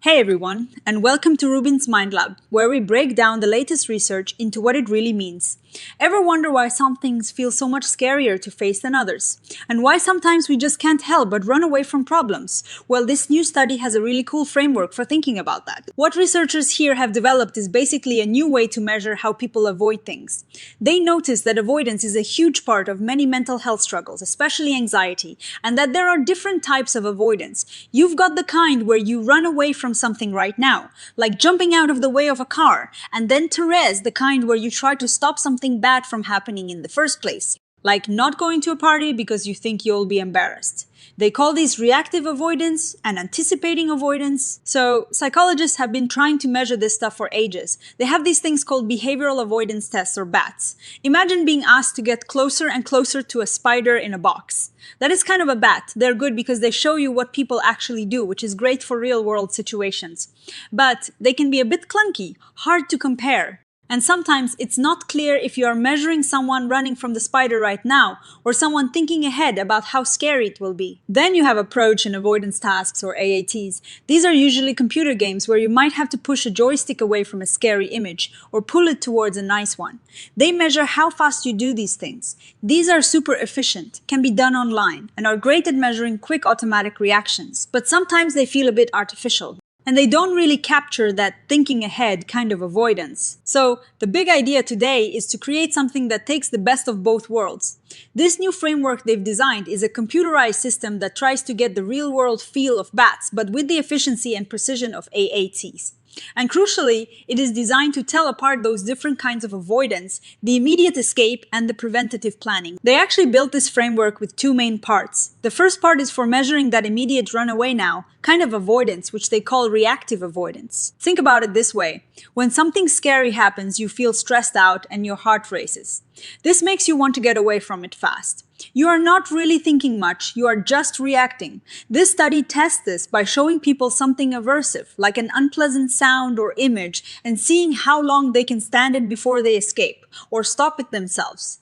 Hey everyone, and welcome to RUBIN'S Mind Lab, where we break down the latest research into what it really means. Ever wonder why some things feel so much scarier to face than others? And why sometimes we just can't help but run away from problems? Well, this new study has a really cool framework for thinking about that. What researchers here have developed is basically a new way to measure how people avoid things. They noticed that avoidance is a huge part of many mental health struggles, especially anxiety, and that there are different types of avoidance. You've got the kind where you run away from something right now, like jumping out of the way of a car, and then Therese, the kind where you try to stop something bad from happening in the first place, like not going to a party because you think you'll be embarrassed. They call these reactive avoidance and anticipating avoidance. So psychologists have been trying to measure this stuff for ages. They have these things called behavioral avoidance tests, or BATs. Imagine being asked to get closer and closer to a spider in a box. That is kind of a BAT. They're good because they show you what people actually do, which is great for real-world situations. But they can be a bit clunky, hard to compare. And sometimes it's not clear if you are measuring someone running from the spider right now or someone thinking ahead about how scary it will be. Then you have approach and avoidance tasks, or AATs. These are usually computer games where you might have to push a joystick away from a scary image or pull it towards a nice one. They measure how fast you do these things. These are super efficient, can be done online, and are great at measuring quick automatic reactions. But sometimes they feel a bit artificial. And they don't really capture that thinking ahead kind of avoidance. So the big idea today is to create something that takes the best of both worlds. This new framework they've designed is a computerized system that tries to get the real-world feel of BATs, but with the efficiency and precision of AATs. And crucially, it is designed to tell apart those different kinds of avoidance, the immediate escape and the preventative planning. They actually built this framework with two main parts. The first part is for measuring that immediate runaway now, kind of avoidance, which they call reactive avoidance. Think about it this way. When something scary happens, you feel stressed out and your heart races. This makes you want to get away from it fast. You are not really thinking much, you are just reacting. This study tests this by showing people something aversive, like an unpleasant sound or image, and seeing how long they can stand it before they escape, or stop it themselves.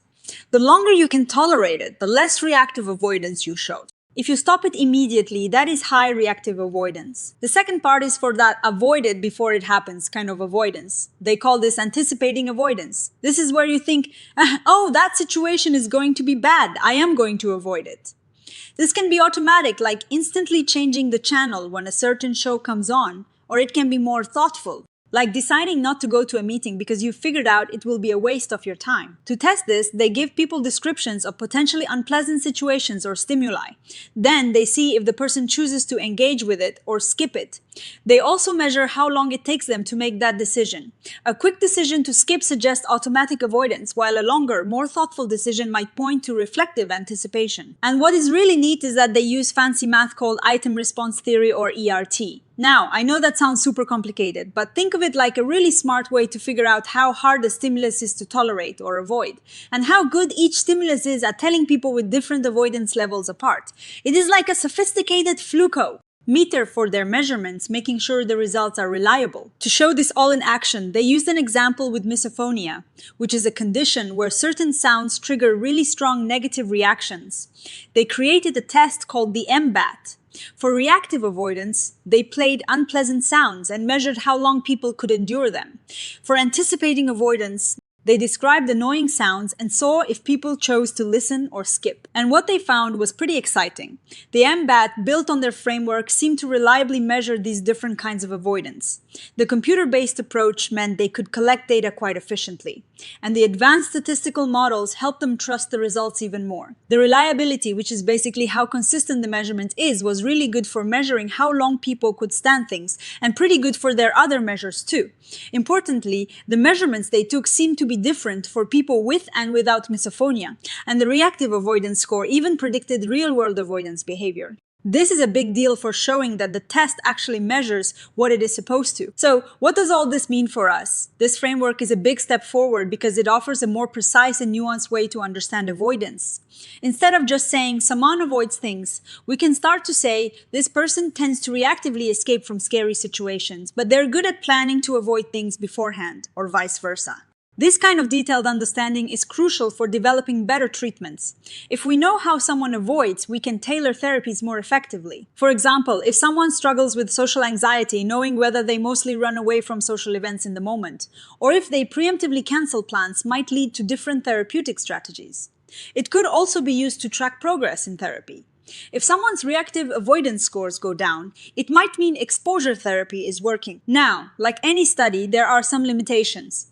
The longer you can tolerate it, the less reactive avoidance you showed. If you stop it immediately, that is high reactive avoidance. The second part is for that avoid it before it happens kind of avoidance. They call this anticipating avoidance. This is where you think, oh, that situation is going to be bad. I am going to avoid it. This can be automatic, like instantly changing the channel when a certain show comes on, or it can be more thoughtful, like deciding not to go to a meeting because you figured out it will be a waste of your time. To test this, they give people descriptions of potentially unpleasant situations or stimuli. Then they see if the person chooses to engage with it or skip it. They also measure how long it takes them to make that decision. A quick decision to skip suggests automatic avoidance, while a longer, more thoughtful decision might point to reflective anticipation. And what is really neat is that they use fancy math called item response theory, or ERT. Now, I know that sounds super complicated, but think of it like a really smart way to figure out how hard a stimulus is to tolerate or avoid, and how good each stimulus is at telling people with different avoidance levels apart. It is like a sophisticated fluco meter for their measurements, making sure the results are reliable. To show this all in action, they used an example with misophonia, which is a condition where certain sounds trigger really strong negative reactions. They created a test called the MBAT. For reactive avoidance, they played unpleasant sounds and measured how long people could endure them. For anticipating avoidance, they described annoying sounds and saw if people chose to listen or skip. And what they found was pretty exciting. The MBAT, built on their framework, seemed to reliably measure these different kinds of avoidance. The computer-based approach meant they could collect data quite efficiently. And the advanced statistical models helped them trust the results even more. The reliability, which is basically how consistent the measurement is, was really good for measuring how long people could stand things, and pretty good for their other measures too. Importantly, the measurements they took seemed to be different for people with and without misophonia, and the reactive avoidance score even predicted real-world avoidance behavior. This is a big deal for showing that the test actually measures what it is supposed to. So, what does all this mean for us? This framework is a big step forward because it offers a more precise and nuanced way to understand avoidance. Instead of just saying someone avoids things, we can start to say this person tends to reactively escape from scary situations, but they're good at planning to avoid things beforehand, or vice versa. This kind of detailed understanding is crucial for developing better treatments. If we know how someone avoids, we can tailor therapies more effectively. For example, if someone struggles with social anxiety, knowing whether they mostly run away from social events in the moment, or if they preemptively cancel plans, might lead to different therapeutic strategies. It could also be used to track progress in therapy. If someone's reactive avoidance scores go down, it might mean exposure therapy is working. Now, like any study, there are some limitations.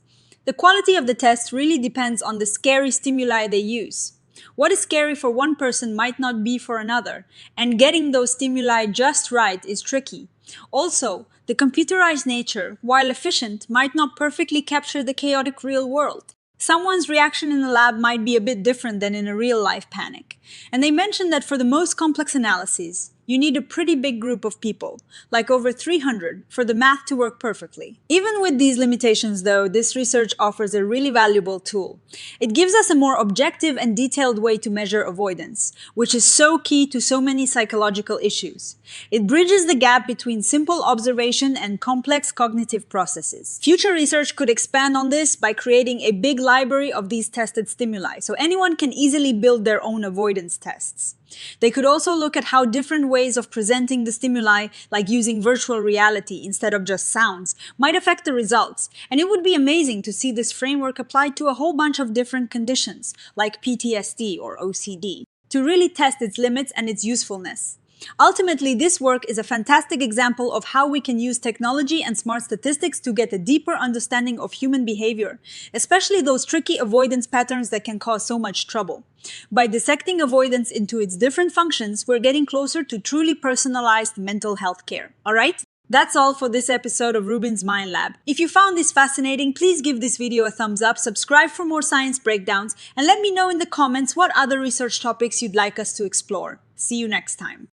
The quality of the test really depends on the scary stimuli they use. What is scary for one person might not be for another, and getting those stimuli just right is tricky. Also, the computerized nature, while efficient, might not perfectly capture the chaotic real world. Someone's reaction in the lab might be a bit different than in a real-life panic. And they mentioned that for the most complex analyses, you need a pretty big group of people, like over 300, for the math to work perfectly. Even with these limitations, though, this research offers a really valuable tool. It gives us a more objective and detailed way to measure avoidance, which is so key to so many psychological issues. It bridges the gap between simple observation and complex cognitive processes. Future research could expand on this by creating a big library of these tested stimuli, so anyone can easily build their own avoidance tests. They could also look at how different ways of presenting the stimuli, like using virtual reality instead of just sounds, might affect the results. And it would be amazing to see this framework applied to a whole bunch of different conditions, like PTSD or OCD, to really test its limits and its usefulness. Ultimately, this work is a fantastic example of how we can use technology and smart statistics to get a deeper understanding of human behavior, especially those tricky avoidance patterns that can cause so much trouble. By dissecting avoidance into its different functions, we're getting closer to truly personalized mental health care. Alright? That's all for this episode of RUBIN'S Mind Lab. If you found this fascinating, please give this video a thumbs up, subscribe for more science breakdowns, and let me know in the comments what other research topics you'd like us to explore. See you next time.